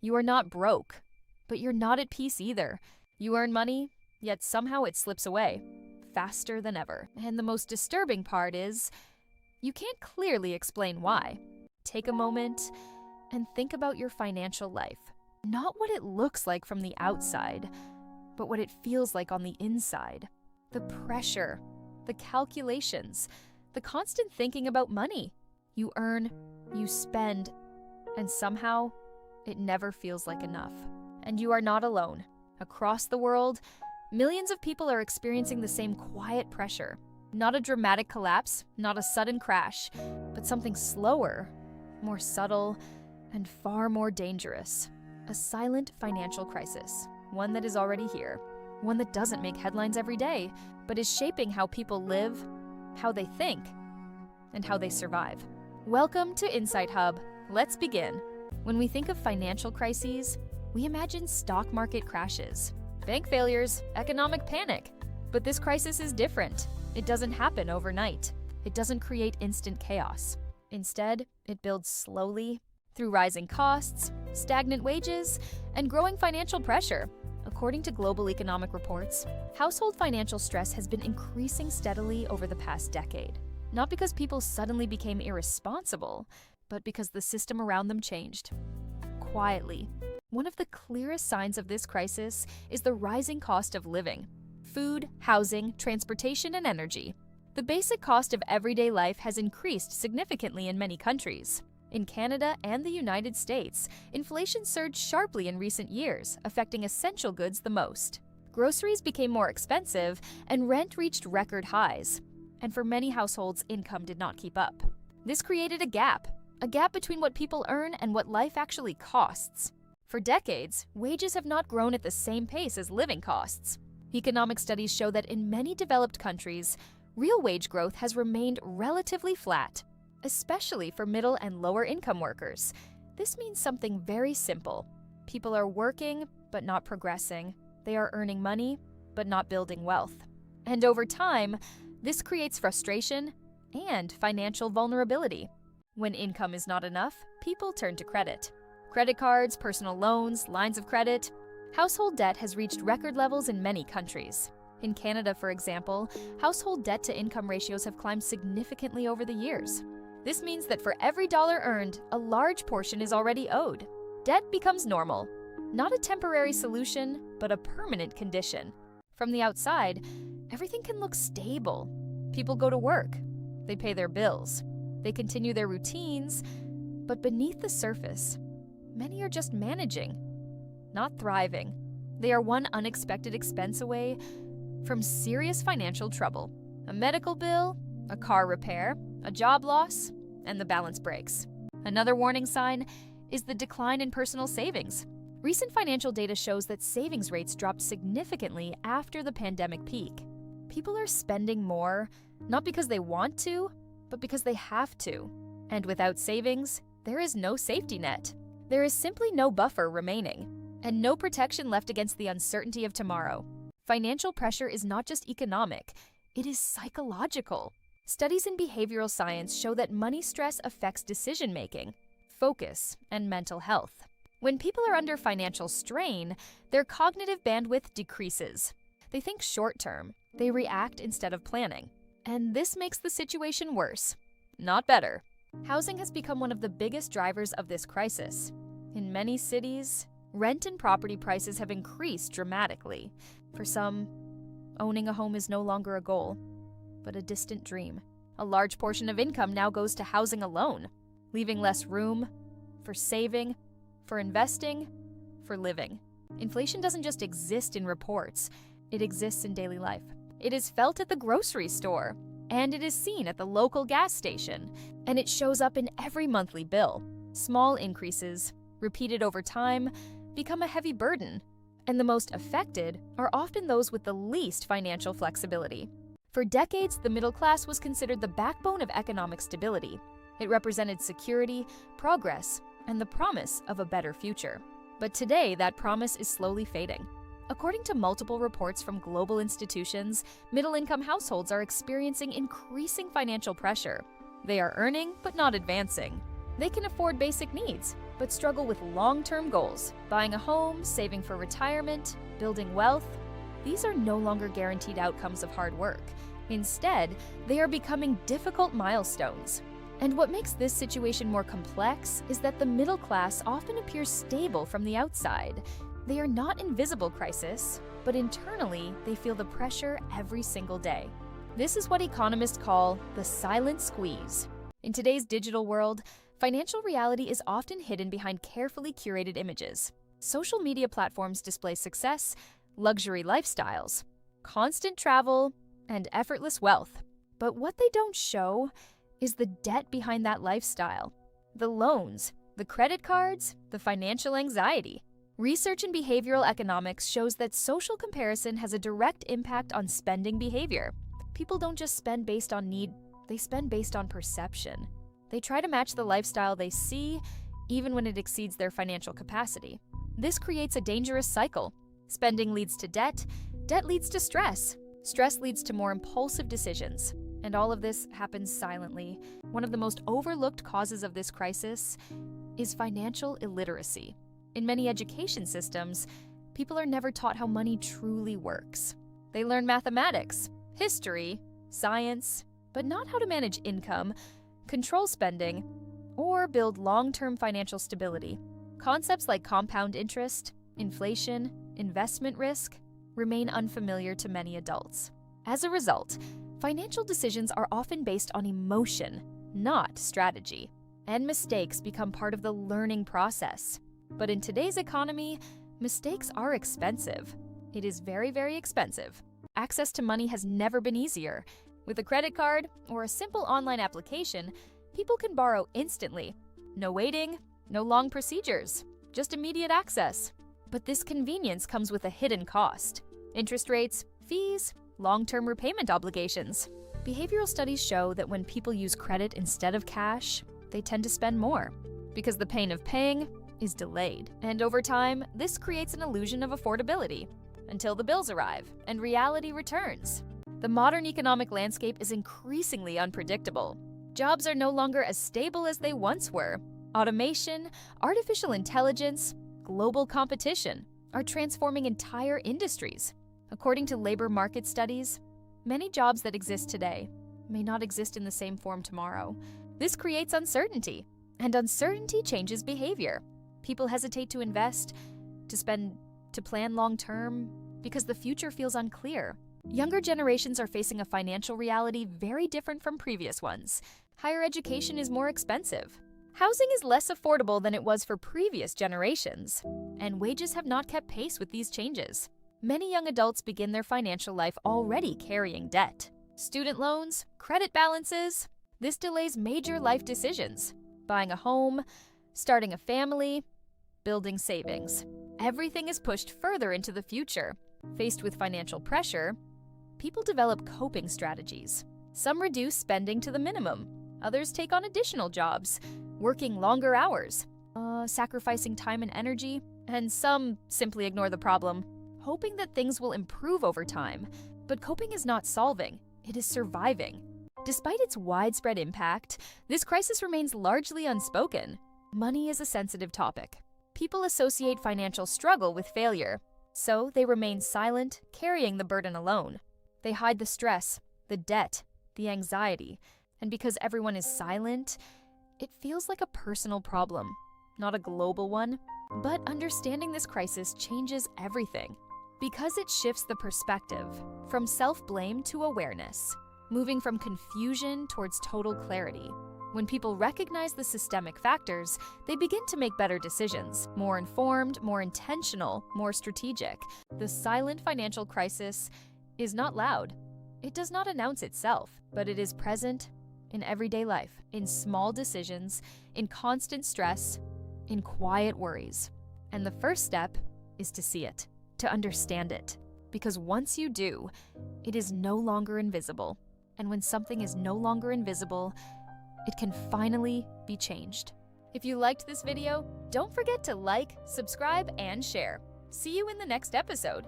You are not broke, but you're not at peace either. You earn money, yet somehow it slips away, faster than ever. And the most disturbing part is, you can't clearly explain why. Take a moment and think about your financial life. Not what it looks like from the outside, but what it feels like on the inside. The pressure, the calculations, the constant thinking about money. You earn, you spend, and somehow it never feels like enough. And you are not alone. Across the world, millions of people are experiencing the same quiet pressure. Not a dramatic collapse, not a sudden crash, but something slower, more subtle, and far more dangerous. A silent financial crisis, one that is already here, one that doesn't make headlines every day, but is shaping how people live, how they think, and how they survive. Welcome to Insight Hub. Let's begin. When we think of financial crises, we imagine stock market crashes, bank failures, economic panic. But this crisis is different. It doesn't happen overnight. It doesn't create instant chaos. Instead, it builds slowly through rising costs, stagnant wages, and growing financial pressure. According to global economic reports, household financial stress has been increasing steadily over the past decade. Not because people suddenly became irresponsible, but because the system around them changed. Quietly. One of the clearest signs of this crisis is the rising cost of living. Food, housing, transportation, and energy. The basic cost of everyday life has increased significantly in many countries. In Canada and the United States, inflation surged sharply in recent years, affecting essential goods the most. Groceries became more expensive, and rent reached record highs. And for many households, income did not keep up. This created a gap between what people earn and what life actually costs. For decades, wages have not grown at the same pace as living costs. Economic studies show that in many developed countries, real wage growth has remained relatively flat, especially for middle and lower income workers. This means something very simple. People are working, but not progressing. They are earning money, but not building wealth. And over time, this creates frustration and financial vulnerability. When income is not enough, people turn to credit. Credit cards, personal loans, lines of credit. Household debt has reached record levels in many countries. In Canada, for example, household debt-to-income ratios have climbed significantly over the years. This means that for every dollar earned, a large portion is already owed. Debt becomes normal. Not a temporary solution, but a permanent condition. From the outside, everything can look stable. People go to work. They pay their bills. They continue their routines. But beneath the surface, many are just managing, not thriving. They are one unexpected expense away from serious financial trouble. A medical bill, a car repair, a job loss, and the balance breaks. Another warning sign is the decline in personal savings. Recent financial data shows that savings rates dropped significantly after the pandemic peak. People are spending more, not because they want to, but because they have to. And without savings, there is no safety net. There is simply no buffer remaining, and no protection left against the uncertainty of tomorrow. Financial pressure is not just economic, it is psychological. Studies in behavioral science show that money stress affects decision-making, focus, and mental health. When people are under financial strain, their cognitive bandwidth decreases. They think short-term, they react instead of planning. And this makes the situation worse, not better. Housing has become one of the biggest drivers of this crisis. In many cities, rent and property prices have increased dramatically. For some, owning a home is no longer a goal, but a distant dream. A large portion of income now goes to housing alone, leaving less room for saving, for investing, for living. Inflation doesn't just exist in reports, it exists in daily life. It is felt at the grocery store, and it is seen at the local gas station, and it shows up in every monthly bill. Small increases, repeated over time, become a heavy burden, and the most affected are often those with the least financial flexibility. For decades, the middle class was considered the backbone of economic stability. It represented security, progress, and the promise of a better future. But today, that promise is slowly fading. According to multiple reports from global institutions, middle-income households are experiencing increasing financial pressure. They are earning, but not advancing. They can afford basic needs, but struggle with long-term goals, buying a home, saving for retirement, building wealth. These are no longer guaranteed outcomes of hard work. Instead, they are becoming difficult milestones. And what makes this situation more complex is that the middle class often appears stable from the outside. They are not in visible crisis, but internally, they feel the pressure every single day. This is what economists call the silent squeeze. In today's digital world, financial reality is often hidden behind carefully curated images. Social media platforms display success, luxury lifestyles, constant travel, and effortless wealth. But what they don't show is the debt behind that lifestyle, the loans, the credit cards, the financial anxiety. Research in behavioral economics shows that social comparison has a direct impact on spending behavior. People don't just spend based on need, they spend based on perception. They try to match the lifestyle they see, even when it exceeds their financial capacity. This creates a dangerous cycle. Spending leads to debt, debt leads to stress, stress leads to more impulsive decisions. And all of this happens silently. One of the most overlooked causes of this crisis is financial illiteracy. In many education systems, people are never taught how money truly works. They learn mathematics, history, science, but not how to manage income, control spending, or build long-term financial stability. Concepts like compound interest, inflation, investment risk remain unfamiliar to many adults. As a result, financial decisions are often based on emotion, not strategy, and mistakes become part of the learning process. But in today's economy, mistakes are expensive. It is very, very expensive. Access to money has never been easier. With a credit card or a simple online application, people can borrow instantly. No waiting, no long procedures, just immediate access. But this convenience comes with a hidden cost: interest rates, fees, long-term repayment obligations. Behavioral studies show that when people use credit instead of cash, they tend to spend more, because the pain of paying is delayed. And over time, this creates an illusion of affordability until the bills arrive and reality returns. The modern economic landscape is increasingly unpredictable. Jobs are no longer as stable as they once were. Automation, artificial intelligence, global competition are transforming entire industries. According to labor market studies, many jobs that exist today may not exist in the same form tomorrow. This creates uncertainty, and uncertainty changes behavior. People hesitate to invest, to spend, to plan long-term, because the future feels unclear. Younger generations are facing a financial reality very different from previous ones. Higher education is more expensive. Housing is less affordable than it was for previous generations, and wages have not kept pace with these changes. Many young adults begin their financial life already carrying debt. Student loans, credit balances. This delays major life decisions: buying a home, starting a family, building savings. Everything is pushed further into the future. Faced with financial pressure, people develop coping strategies. Some reduce spending to the minimum. Others take on additional jobs, working longer hours, sacrificing time and energy, and some simply ignore the problem, hoping that things will improve over time. But coping is not solving, it is surviving. Despite its widespread impact, this crisis remains largely unspoken. Money is a sensitive topic. People associate financial struggle with failure, so they remain silent, carrying the burden alone. They hide the stress, the debt, the anxiety, and because everyone is silent, it feels like a personal problem, not a global one. But understanding this crisis changes everything, because it shifts the perspective from self-blame to awareness, moving from confusion towards total clarity. When people recognize the systemic factors, they begin to make better decisions, more informed, more intentional, more strategic. The silent financial crisis is not loud. It does not announce itself, but it is present in everyday life, in small decisions, in constant stress, in quiet worries. And the first step is to see it, to understand it. Because once you do, it is no longer invisible. And when something is no longer invisible, it can finally be changed. If you liked this video, don't forget to like, subscribe, and share. See you in the next episode.